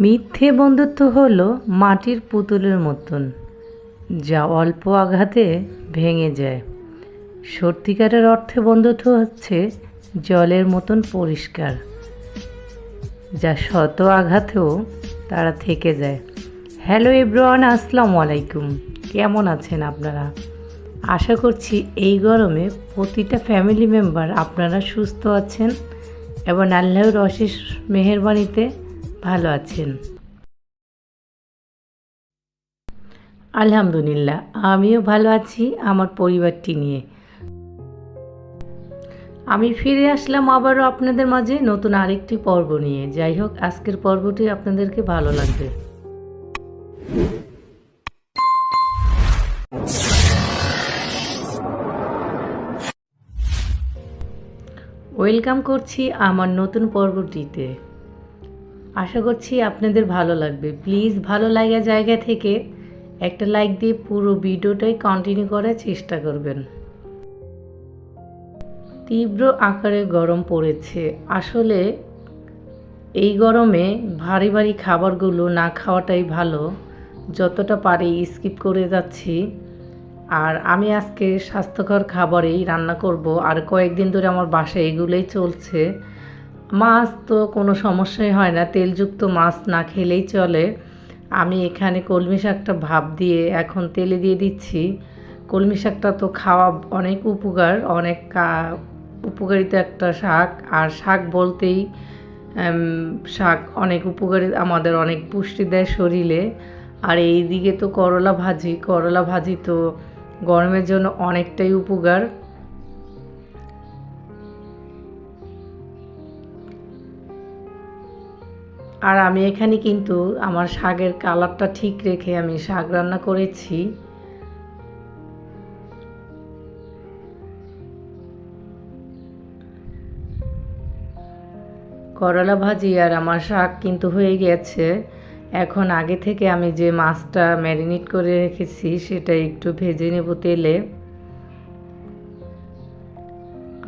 মিথ্যে বন্ধুত্ব হলো মাটির পুতুলের মতন, যা অল্প আঘাতে ভেঙে যায়। সত্যিকারের অর্থে বন্ধুত্ব হচ্ছে জলের মতন পরিষ্কার, যা শত আঘাতেও তারা থেকে যায়। হ্যালো এভরিওয়ান, আসসালামু আলাইকুম। কেমন আছেন আপনারা? আশা করছি এই গরমে প্রতিটা ফ্যামিলি মেম্বার আপনারা সুস্থ আছেন এবং আল্লাহর অশেষ মেহেরবানিতে ভালো আছেন। আলহামদুলিল্লাহ, আমিও ভালো আছি আমার পরিবারটি নিয়ে। আমি ফিরে আসলাম আবারও আপনাদের মাঝে নতুন আরেকটি পর্ব নিয়ে। যাই হোক, আজকের পর্বটি আপনাদেরকে ভালো লাগবে। ওয়েলকাম করছি আমার নতুন পর্বটিতে। আশা করছি আপনাদের ভালো লাগবে। প্লিজ ভালো লাগা জায়গা থেকে একটা লাইক দিয়ে পুরো ভিডিওটাই কন্টিনিউ করার চেষ্টা করবেন। তীব্র আকারে গরম পড়েছে। আসলে এই গরমে ভারী ভারী খাবারগুলো না খাওয়াটাই ভালো। যতটা পারি স্কিপ করে যাচ্ছি। আর আমি আজকে স্বাস্থ্যকর খাবারেই রান্না করব। আর কয়েকদিন ধরে আমার বাসায় এগুলোই চলছে। মাছ তো কোনো সমস্যাই হয় না, তেলযুক্ত মাছ না খেলেই চলে। আমি এখানে কলমি শাকটা ভাপ দিয়ে এখন তেলে দিয়ে দিচ্ছি। কলমি শাকটা তো খাওয়া অনেক উপকার, অনেক উপকারিত একটা শাক। আর শাক বলতেই শাক অনেক উপকারী, আমাদের অনেক পুষ্টি দেয় শরীরে। আর এই দিকে তো করলা ভাজি তো গরমের জন্য অনেকটাই উপকার। আর আমি এখানে কিন্তু আমার শাকের কালারটা ঠিক রেখে আমি শাক রান্না করেছি। করলা ভাজি আর আমার শাক কিন্তু হয়ে গেছে। এখন আগে থেকে আমি যে মাছটা ম্যারিনেট করে রেখেছি সেটা একটু ভেজে নেব তেলে।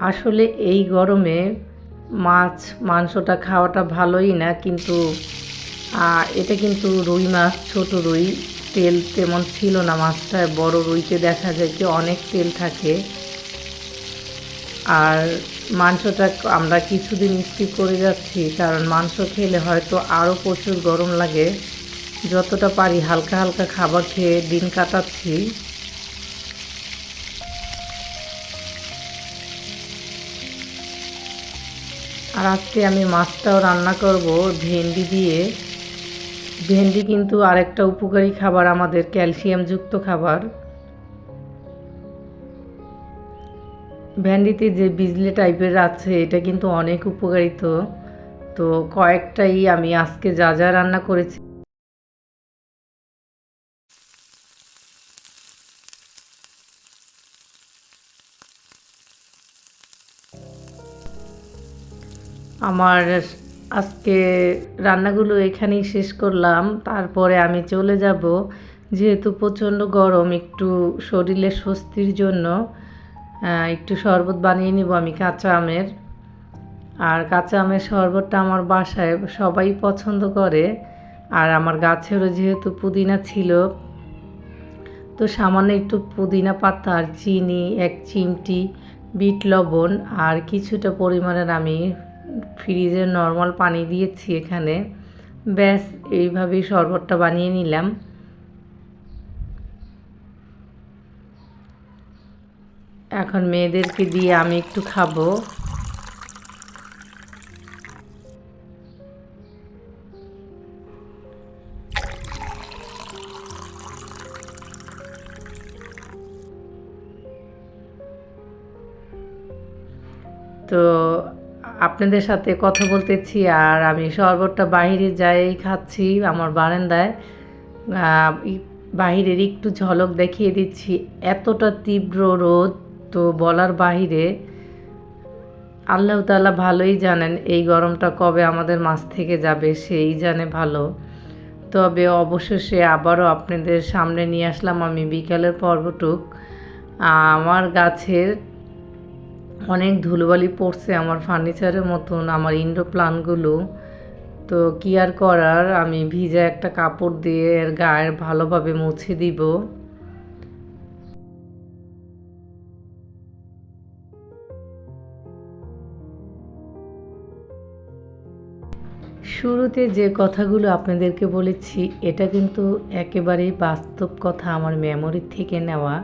আসলে এই গরমে মাংসটা খাওয়াটা ভালোই না, কিন্তু এটা কিন্তু রুই মাছ, ছোট রুই, তেল তেমন ছিল না মাছটায়। বড় রুইতে দেখা যায় কি অনেক তেল থাকে। আর মাংসটা আমরা কিছুদিন স্কিপ করে যাচ্ছি, কারণ মাংস খেলে হয়তো আরও প্রচুর গরম লাগে। যতটা পারি হালকা হালকা খাবার খেয়ে দিন কাটাচ্ছি। আর আজকে আমি মাছটাও রান্না করব ভেন্ডি দিয়ে। ভেন্ডি কিন্তু আরেকটা উপকারী খাবার, আমাদের ক্যালসিয়ামযুক্ত খাবার। ভেন্ডিতে যে বিজলি টাইপের আছে এটা কিন্তু অনেক উপকারিত। তো কয়েকটাই আমি আজকে যা যা রান্না করেছি। আমার আজকে রান্নাগুলো এখানেই শেষ করলাম। তারপরে আমি চলে যাব, যেহেতু প্রচণ্ড গরম, একটু শরীরে স্বস্তির জন্য একটু শরবত বানিয়ে নিব আমি কাঁচা আমের। আর কাঁচা আমের শরবতটা আমার বাসায় সবাই পছন্দ করে। আর আমার গাছেরও যেহেতু পুদিনা ছিল, তো সামান্য একটু পুদিনা পাতা আর চিনি, এক চিমটি বিট লবণ আর কিছুটা পরিমাণের আমি ফ্রিজের নর্মাল পানি দিয়েছি এখানে। ব্যাস এইভাবেই শরবতটা বানিয়ে নিলাম। এখন মেয়েদেরকে দিয়ে আমি একটু খাবো। তো আপনাদের সাথে কথা বলতেছি আর আমি শরবতটা বাইরে যাই খাচ্ছি আমার বারান্দায়। বাহিরের একটু ঝলক দেখিয়ে দিচ্ছি। এতটা তীব্র রোদ, তো বলার বাহিরে। আল্লাহ তাআলা ভালোই জানেন এই গরমটা কবে আমাদের মাঝ থেকে যাবে, সেই জানে ভালো। তবে অবশেষে আবারও আপনাদের সামনে নিয়ে আসলাম আমি বিকালের পর্বটুক। আমার গাছের অনেক ধুলোবালি পড়ছে আমার ফার্নিচারের মতন আমার ইনডোর প্লান্টগুলো। তো কি আর করার, আমি ভিজা একটা কাপড় দিয়ে এর গায়ে ভালোভাবে মুছে দিব। শুরুতে যে কথাগুলো আপনাদেরকে বলেছি এটা কিন্তু একেবারেই বাস্তব কথা, আমার মেমোরি থেকে নেওয়া।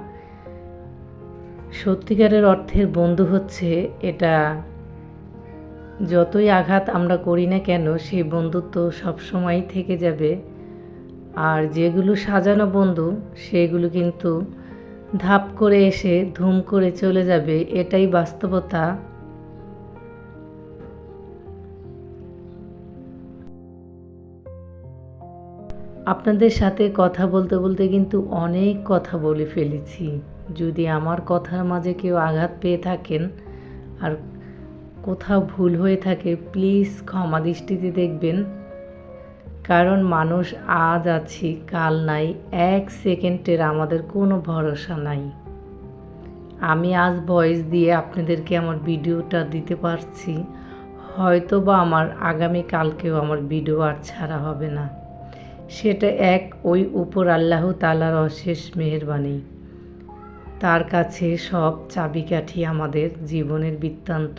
সত্যিকারের অর্থের বন্ধু হচ্ছে এটা, যতই আঘাত আমরা করি না কেন সেই বন্ধুত্ব সবসময়ই থেকে যাবে। আর যেগুলো সাজানো বন্ধু সেগুলো কিন্তু ধাপ করে এসে ধুম করে চলে যাবে, এটাই বাস্তবতা। আপনাদের সাথে কথা বলতে বলতে কিন্তু অনেক কথা বলে ফেলেছি। যদি আমার কথার মাঝে কেউ আঘাত পেয়ে থাকেন আর কোথাও ভুল হয়ে থাকে প্লিজ ক্ষমা দৃষ্টিতে দেখবেন। কারণ মানুষ আজ আছি কাল নাই, এক সেকেন্ডের আমাদের কোনো ভরসা নাই। আমি আজ ভয়েস দিয়ে আপনাদেরকে আমার ভিডিওটা দিতে পারছি, হয়তো বা আমার আগামীকালকেও আমার ভিডিও আর ছাড়া হবে না। সেটা ওই উপর আল্লাহ তাআলার অশেষ মেহেরবানি। তার কাছে সব চাবিকাঠি আমাদের জীবনের বৃত্তান্ত।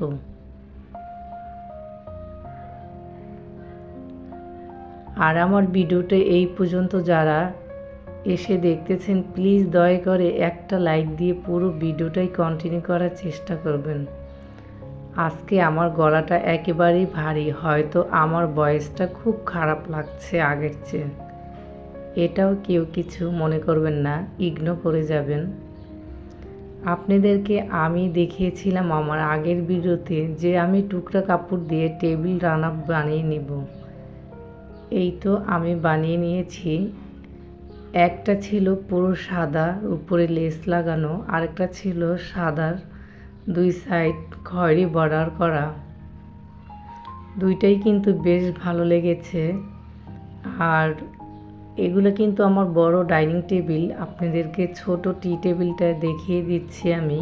আর আমার ভিডিওটা এই পর্যন্ত যারা এসে দেখতেছেন প্লিজ দয়া করে একটা লাইক দিয়ে পুরো ভিডিওটাই কন্টিনিউ করার চেষ্টা করবেন। আজকে আমার গলাটা একেবারেই ভারী, হয়তো আমার ভয়েসটা খুব খারাপ লাগছে আগের চেয়ে। এটাও কেউ কিছু মনে করবেন না, ইগনোর করে যাবেন। আপনাদেরকে আমি দেখিয়েছিলাম আমার আগের ভিডিওতে যে আমি টুকরা কাপড় দিয়ে টেবিল রানার বানিয়ে নিব। এই তো আমি বানিয়ে নিয়েছি। একটা ছিল পুরো সাদা উপরে লেস লাগানো, আরেকটা ছিল সাদার দুই সাইড খয়েরি বর্ডার করা। দুইটাই কিন্তু বেশ ভালো লেগেছে। আর এগুলো কিন্তু আমার বড় ডাইনিং টেবিল, আপনাদেরকে ছোট টি টেবিলটা দেখিয়ে দিচ্ছি আমি।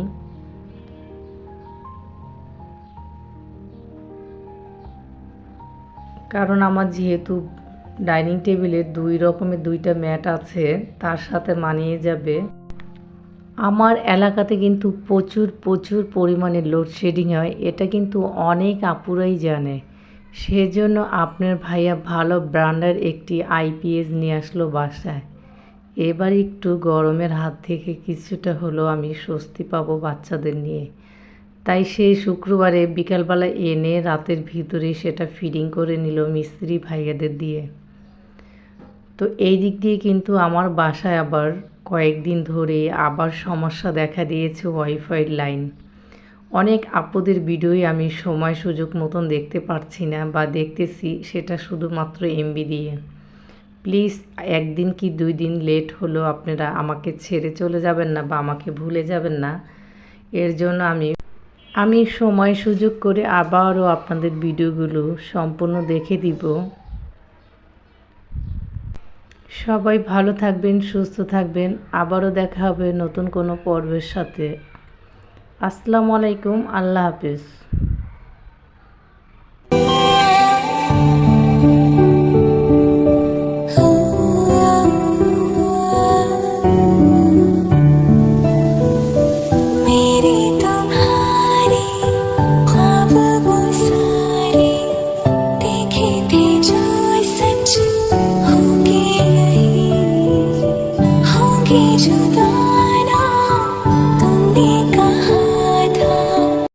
কারণ আমার যেহেতু ডাইনিং টেবিলে দুই রকমের দুইটা ম্যাট আছে, তার সাথে মানিয়ে যাবে। আমার এলাকাতে কিন্তু প্রচুর প্রচুর পরিমাণে লোডশেডিং হয়, এটা কিন্তু অনেক আপুরাই জানে। সেজন্য আপনার ভাইয়া ভালো ব্র্যান্ডের একটি আইপিএস নিয়ে আসলো বাসায়। এবার একটু গরমের হাত থেকে কিছুটা হলেও আমি স্বস্তি পাবো বাচ্চাদের নিয়ে। তাই সেই শুক্রবারে বিকালবেলা এনে রাতের ভিতরে সেটা ফিটিং করে নিল মিস্ত্রি ভাইয়াদের দিয়ে। তো এই দিক দিয়ে কিন্তু আমার বাসায় আবার কয়েকদিন ধরে আবার সমস্যা দেখা দিয়েছে ওয়াইফাই লাইন। অনেক আপুদের ভিডিওই আমি সময় সুযোগ মতন দেখতে পারছি না, বা দেখতেছি সেটা শুধুমাত্র এমবি দিয়ে। প্লিজ একদিন কি 2 দিন লেট হলেও আপনারা আমাকে ছেড়ে চলে যাবেন না বা আমাকে ভুলে যাবেন না। এর জন্য আমি সময় সুযোগ করে আবারও আপনাদের ভিডিওগুলো সম্পূর্ণ দেখে দিব। সবাই ভালো থাকবেন, সুস্থ থাকবেন। আবারও দেখা হবে নতুন কোনো পর্বের সাথে। আসসালামু আলাইকুম, আল্লাহ হাফেজ। जुदा